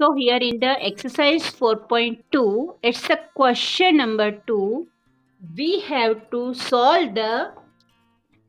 So here in the exercise 4.2, it's a question number 2. We have to solve the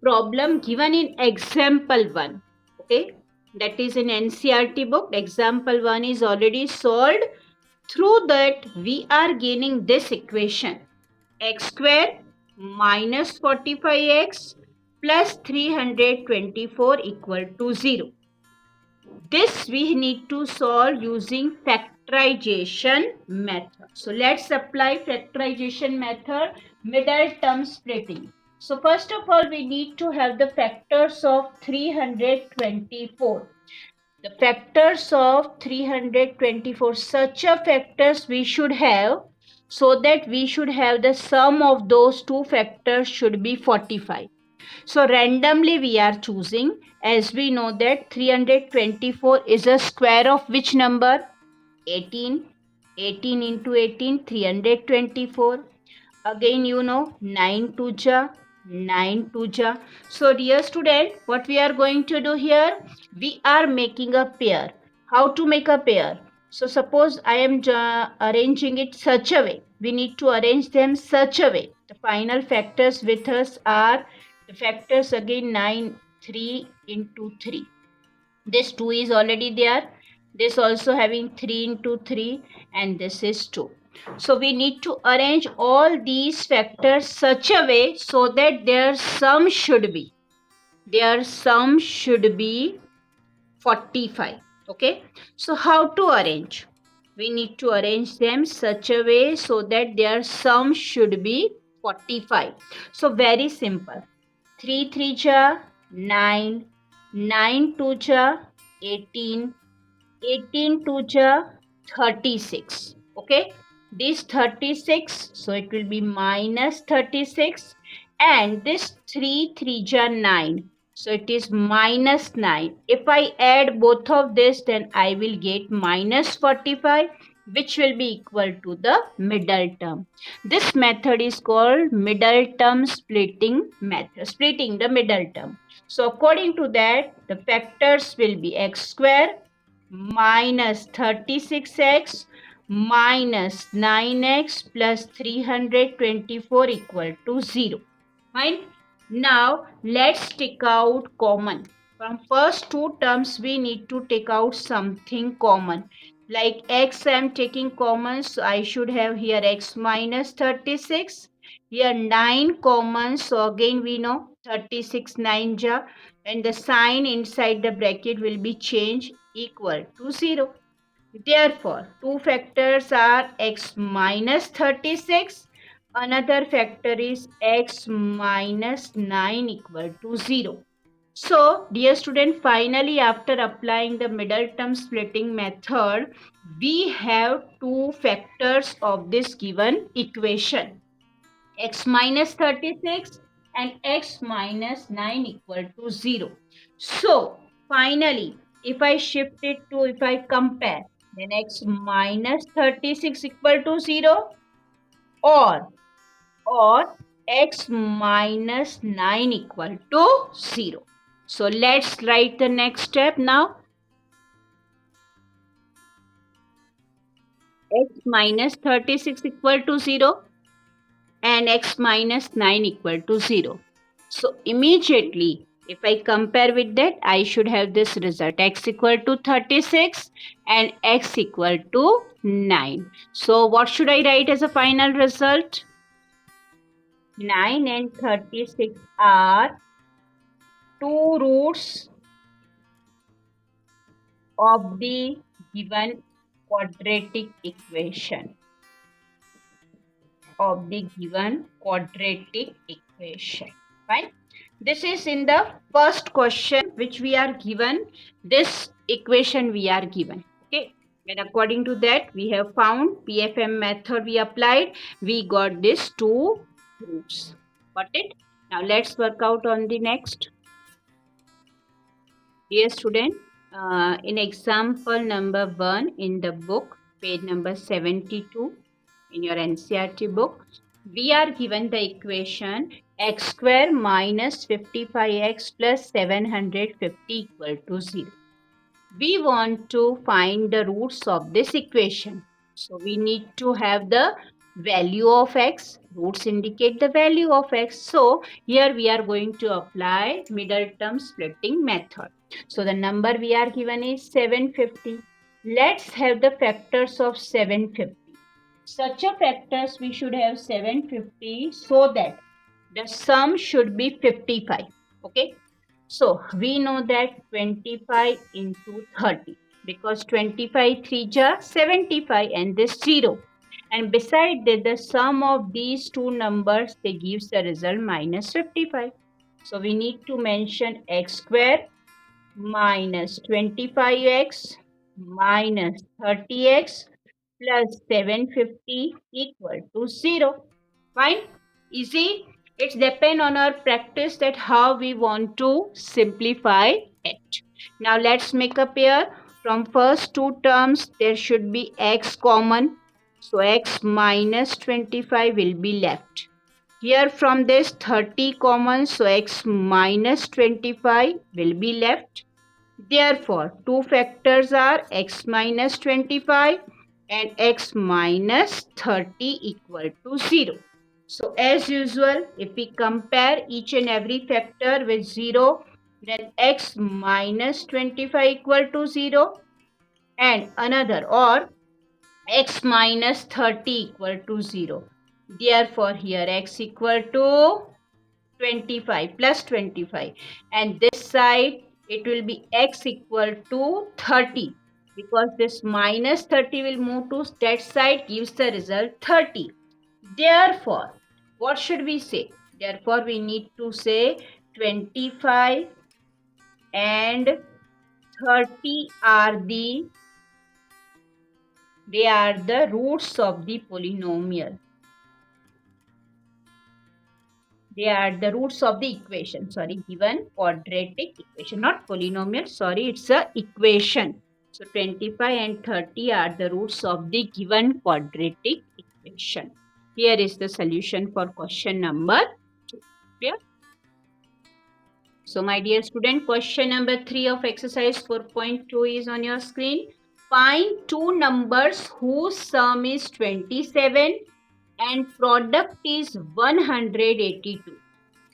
problem given in example 1. Okay, that is in NCERT book. Example 1 is already solved. Through that, we are gaining this equation: x square minus 45x plus 324 equal to 0. This we need to solve using factorization method. So let's apply factorization method, middle term splitting. So first of all, we need to have the factors of 324. The factors of 324, such a factors we should have, so that we should have the sum of those two factors should be 45. So randomly we are choosing, as we know that 324 is a square of which number? 18. 18 into 18, 324. Again you know 9 2 ja, 9 2 ja. So dear student, what we are going to do here? We are making a pair. How to make a pair? So suppose I am arranging it such a way. We need to arrange them such a way. The final factors with us are the factors again 9, 3 into 3. This 2 is already there. This also having 3 into 3 and this is 2. So we need to arrange all these factors such a way so that their sum should be 45. Okay. So how to arrange? We need to arrange them such a way so that their sum should be 45. So very simple. 3 3 ja 9, 9 2 ja 18, 18 2 ja 36. Okay, this 36, so it will be minus 36, and this 3 3 ja 9, so it is minus 9. If I add both of this, then I will get minus 45, which will be equal to the middle term. This method is called middle term splitting method, splitting the middle term. So according to that, the factors will be x square minus 36x minus 9x plus 324 equal to 0. Fine. Now let's take out common. From first two terms we need to take out something common. Like x I am taking common, so I should have here x minus 36. Here 9 common, so again we know 36 9 ja, and the sign inside the bracket will be changed equal to 0. Therefore, two factors are x minus 36. Another factor is x minus 9 equal to 0. So, dear student, finally after applying the middle term splitting method, we have two factors of this given equation. X minus 36 and x minus 9 equal to 0. So, finally, if I shift it to, if I compare, then x minus 36 equal to 0 or x minus 9 equal to 0. So, let's write the next step now. X minus 36 equal to 0 and x minus 9 equal to 0. So immediately if I compare with that, I should have this result: x equal to 36 and x equal to 9. So what should I write as a final result? 9 and 36 are two roots of the given quadratic equation. Fine. This is in the first question which we are given. This equation we are given. Okay. And according to that, we have found PFM method we applied. We got these two roots. Got it? Now let's work out on the next. Dear student, in example number 1 in the book, page number 72 in your NCERT book, we are given the equation x square minus 55x plus 750 equal to 0. we want to find the roots of this equation. So we need to have the value of x. Roots indicate the value of x. So here we are going to apply middle term splitting method. So the number we are given is 750. Let's have the factors of 750. Such a factors we should have 750 so that the sum should be 55. Okay. So we know that 25 into 30 because 25 3 are 75 and this 0. And beside that, the sum of these two numbers, they gives the result minus 55. So we need to mention x square minus 25x minus 30x plus 750 equal to 0. Fine? Easy? It's depend on our practice that how we want to simplify it. Now let's make a pair. From first two terms, there should be x common. So x minus 25 will be left. Here from this 30 common, so x minus 25 will be left. Therefore, two factors are x minus 25 and x minus 30 equal to 0. So as usual, if we compare each and every factor with 0, then x minus 25 equal to 0 and another or x minus 30 equal to 0. Therefore, here x equal to 25 plus 25 and this side it will be x equal to 30 because this minus 30 will move to that side gives the result 30. Therefore, what should we say? Therefore, we need to say 25 and 30 are the roots of the polynomial. They are the roots of the equation. Sorry, given quadratic equation, not polynomial. Sorry, it's a equation. So 25 and 30 are the roots of the given quadratic equation. Here is the solution for question number 2. Clear? So my dear student, question number 3 of exercise 4.2 is on your screen. Find two numbers whose sum is 27 and product is 182.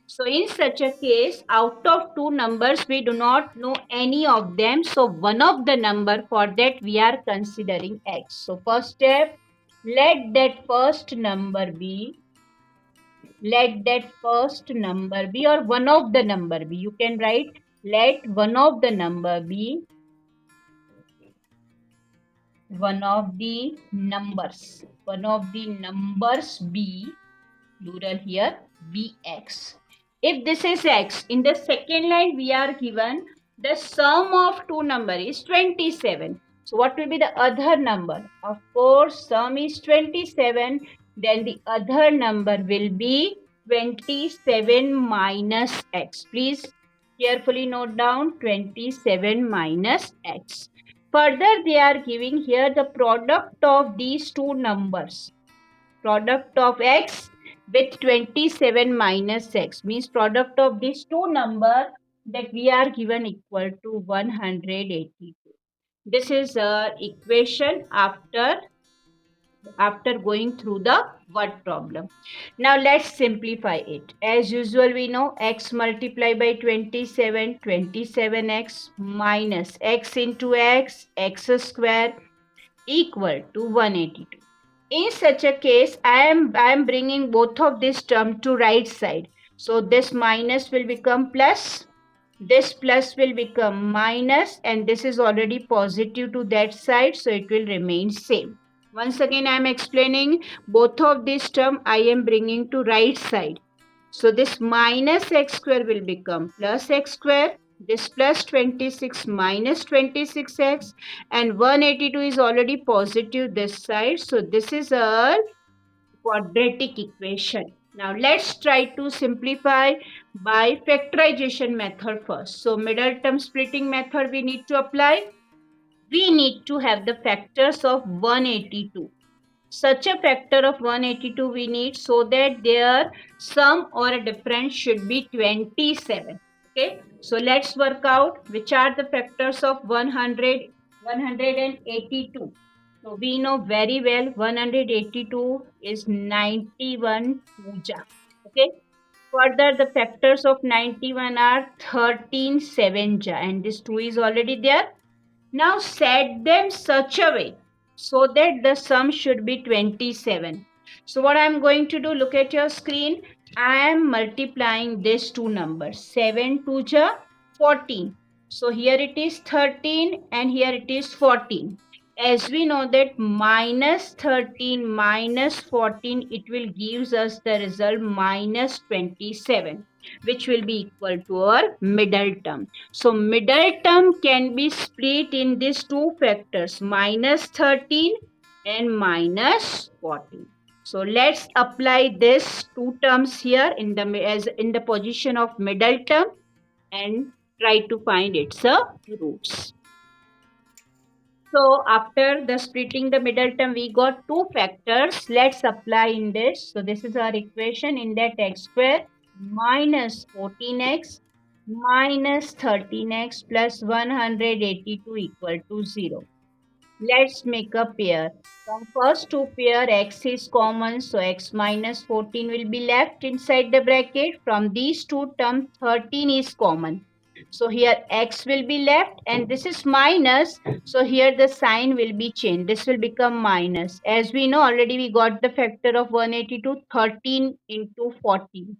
So in such a case, out of two numbers, we do not know any of them. So one of the number, for that we are considering x. So first step, let that first number be or one of the number be. You can write let one of the number be one of the numbers be plural here bx. If this is x, in the second line we are given the sum of two number is 27. So what will be the other number? Of course, sum is 27. Then the other number will be 27 minus x. Please carefully note down 27 minus x. Further, they are giving here the product of these two numbers. Product of x with 27 minus x means product of these two numbers that we are given equal to 182. This is our equation after going through the word problem. Now let's simplify it. As usual, we know x multiplied by 27, 27x minus x into x square equal to 182. In such a case, I am bringing both of this term to right side. So this minus will become plus, this plus will become minus, and this is already positive to that side, so it will remain same. Once again, I am explaining both of this term I am bringing to right side. So this minus x square will become plus x square. This plus 26 minus 26x and 182 is already positive this side. So this is a quadratic equation. Now let's try to simplify by factorization method first. So middle term splitting method we need to apply. We need to have the factors of 182. Such a factor of 182 we need so that their sum or a difference should be 27. Okay, so let's work out which are the factors of 182. So we know very well 182 is 91 puja. Okay, further the factors of 91 are 13 7 ja, and this 2 is already there. Now set them such a way so that the sum should be 27. So what I am going to do, look at your screen. I am multiplying these two numbers. 7 2 ja 14. So here it is 13 and here it is 14. As we know that minus 13 minus 14, it will gives us the result minus 27, which will be equal to our middle term. So middle term can be split in these two factors, minus 13 and minus 14. So let's apply this two terms here in the position of middle term and try to find its roots. So after the splitting the middle term, we got two factors. Let's apply in this. So this is our equation. In that, x square minus 14x minus 13x plus 182 equal to 0. Let's make a pair. From first two pair, x is common, so x minus 14 will be left inside the bracket. From these two terms, 13 is common. So here x will be left and this is minus. So here the sign will be changed. This will become minus. As we know already, we got the factor of 182, 13 into 14.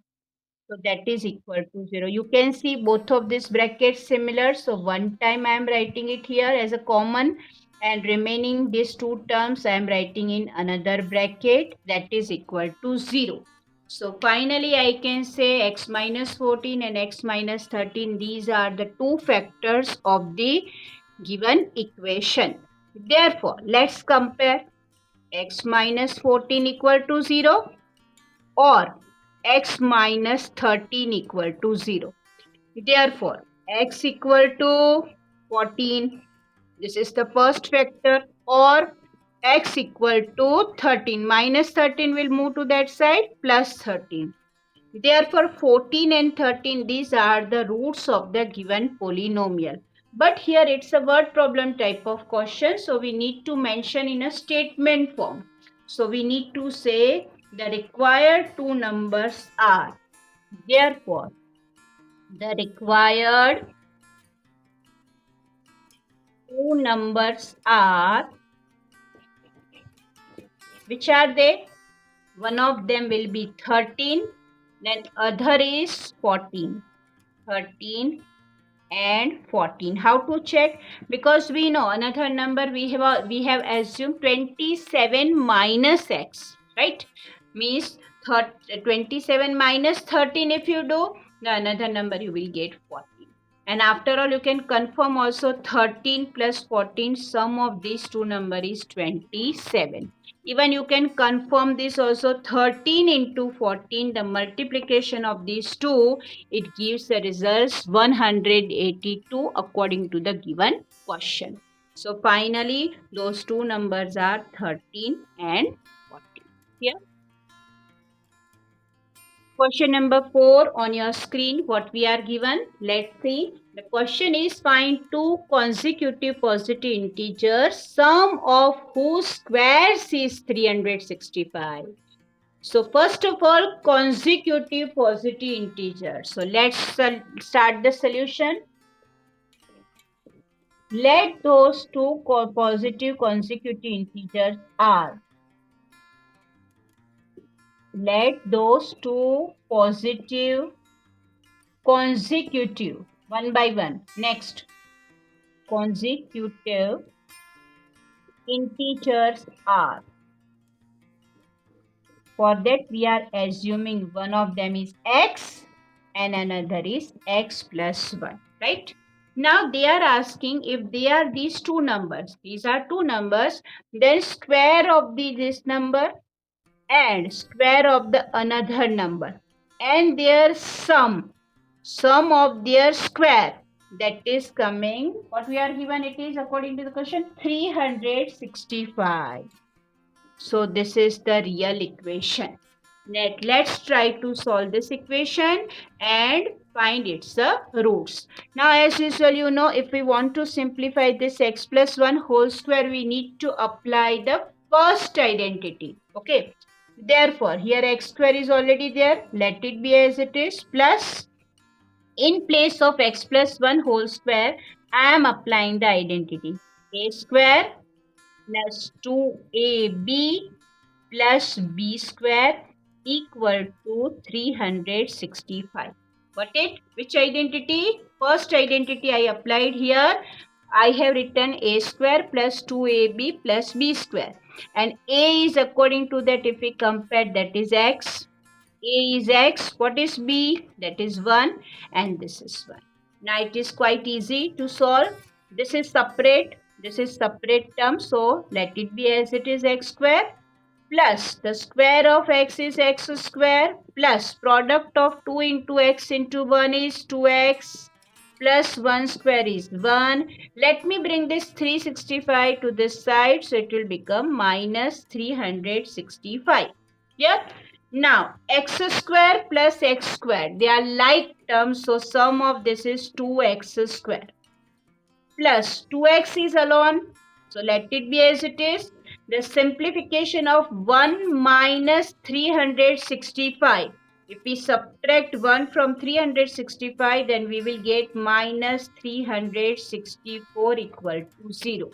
So that is equal to 0. You can see both of these brackets similar. So one time I am writing it here as a common, and remaining these two terms I am writing in another bracket, that is equal to 0. So finally I can say x minus 14 and x minus 13, these are the two factors of the given equation. Therefore, let's compare x minus 14 equal to 0 or x minus 13 equal to 0. Therefore, x equal to 14, this is the first factor, or x equal to 13. Minus 13 will move to that side, plus 13. Therefore, 14 and 13, these are the roots of the given polynomial. But here it's a word problem type of question, so we need to mention in a statement form. So we need to say the required two numbers are. Therefore, the required two numbers are, which are they? One of them will be 13, then other is 14. 13 and 14. How to check? Because we know another number we have assumed 27 minus x, right? Means 27 minus 13, if you do, the another number you will get 14. And after all, you can confirm also 13 plus 14, sum of these two numbers is 27. Even you can confirm this also, 13 into 14, the multiplication of these two, it gives the results 182 according to the given question. So finally, those two numbers are 13 and 14. Here. Question number 4 on your screen, what we are given. Let's see. The question is, find two consecutive positive integers, sum of whose squares is 365. So first of all, consecutive positive integers. So let's start the solution. Let those two positive consecutive integers are. Let those two positive consecutive, one by one. Next, consecutive integers are. For that, we are assuming one of them is x and another is x plus 1, right? Now they are asking if they are these two numbers. These are two numbers. Then square of this number and square of the another number. And their sum of their square. That is coming, what we are given, it is according to the question 365. So this is the real equation. Let's try to solve this equation and find its roots. Now as usual, you know, if we want to simplify this x plus 1 whole square, we need to apply the first identity. Okay. Therefore, here x square is already there. Let it be as it is. Plus, in place of x plus 1 whole square, I am applying the identity. A square plus 2ab plus b square equal to 365. Got it? Which identity? First identity I applied here. I have written a square plus 2ab plus b square. And a is according to that, if we compare, that is x. A is x. What is b? That is 1. And this is 1. Now it is quite easy to solve. This is separate. This is separate term. So let it be as it is, x square plus the square of x is x square plus product of 2 into x into 1 is 2x plus 1 square is 1. Let me bring this 365 to this side, so it will become minus 365. Yeah. Now x square plus x square, they are like terms, so sum of this is 2x square plus 2x is alone, so let it be as it is. The simplification of 1 minus 365. If we subtract 1 from 365, then we will get minus 364 equal to 0.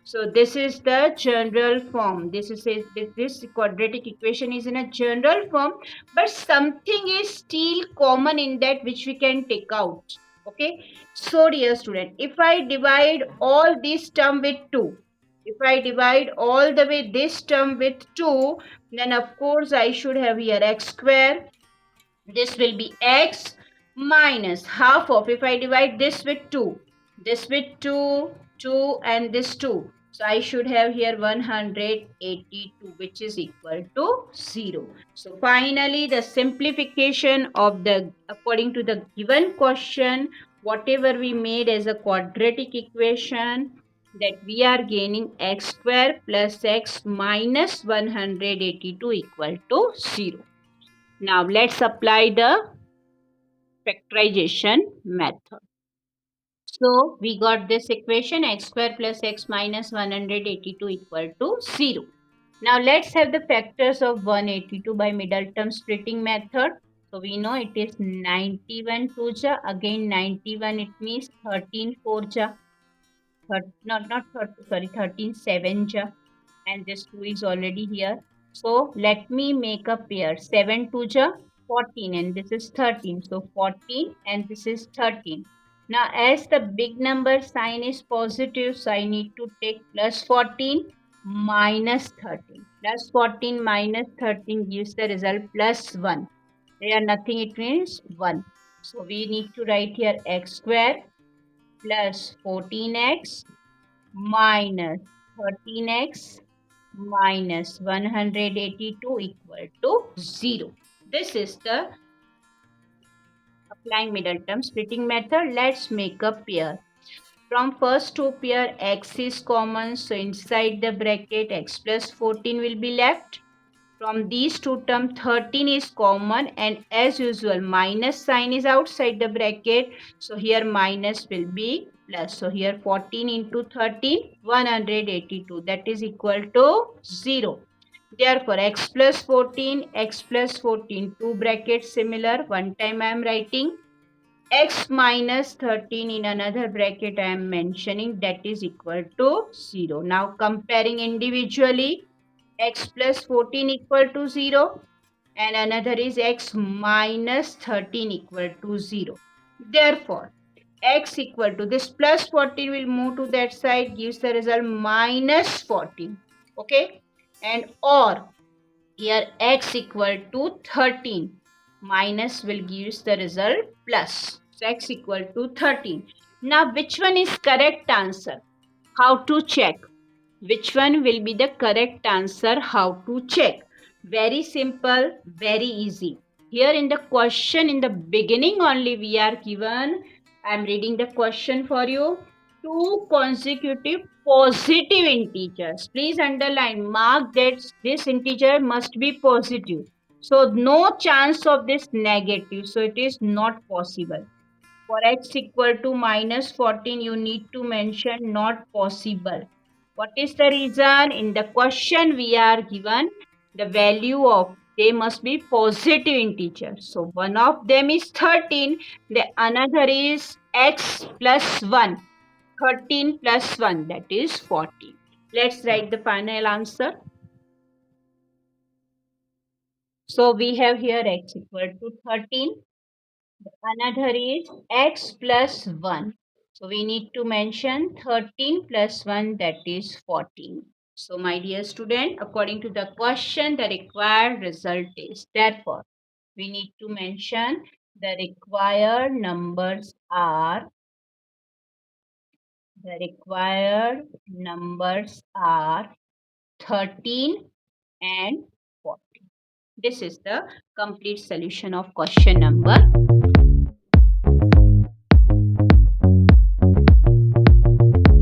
So this is the general form. This quadratic equation is in a general form, but something is still common in that which we can take out. Okay. So dear student, if I divide all this term with 2, if I divide all the way this term with 2, then of course I should have here x square. This will be x minus half of, if I divide this with 2, this with 2, 2 and this 2. So I should have here 182, which is equal to 0. So finally the simplification of the, according to the given question, whatever we made as a quadratic equation, that we are gaining x square plus x minus 182 equal to 0. Now let's apply the factorization method. So we got this equation, x square plus x minus 182 equal to 0. Now let's have the factors of 182 by middle term splitting method. So we know it is 91 2 ja, again 91, it means 13 4 ja, not 30, sorry, 13 7 ja, and this 2 is already here. So let me make a pair, 7 2 ja 14 and this is 13. So 14 and this is 13. Now as the big number sign is positive, so I need to take plus 14 minus 13. Plus 14 minus 13 gives the result plus 1. There nothing, it means 1. So we need to write here x square plus 14x minus 13x minus 182 equal to 0. This is the applying middle term splitting method. Let's make a pair. From first two pair, x is common, so inside the bracket x plus 14 will be left. From these two terms, 13 is common, and as usual minus sign is outside the bracket, so here minus will be plus. So here 14 into 13, 182, that is equal to 0. Therefore x plus 14, x plus 14, two brackets similar, one time I am writing. X minus 13 in another bracket I am mentioning, that is equal to 0. Now comparing individually, x plus 14 equal to 0 and another is x minus 13 equal to 0. Therefore, x equal to, this plus 14 will move to that side, gives the result minus 14. Okay, and or here x equal to 13 minus will gives the result plus. So x equal to 13. Now which one is correct answer? How to check? Which one will be the correct answer? How to check? Very simple, very easy. Here in the question, in the beginning only we are given, I am reading the question for you. Two consecutive positive integers. Please underline, mark that this integer must be positive. So no chance of this negative. So it is not possible. For x equal to minus 14, you need to mention not possible. What is the reason? In the question we are given the value of, they must be positive integers. So one of them is 13, the another is x plus 1. 13 plus 1, that is 14. Let's write the final answer. So we have here x equal to 13. Another is x plus 1. So we need to mention 13 plus 1, that is 14. So my dear student, according to the question, the required result is, therefore, we need to mention the required numbers are 13 and 14. This is the complete solution of question number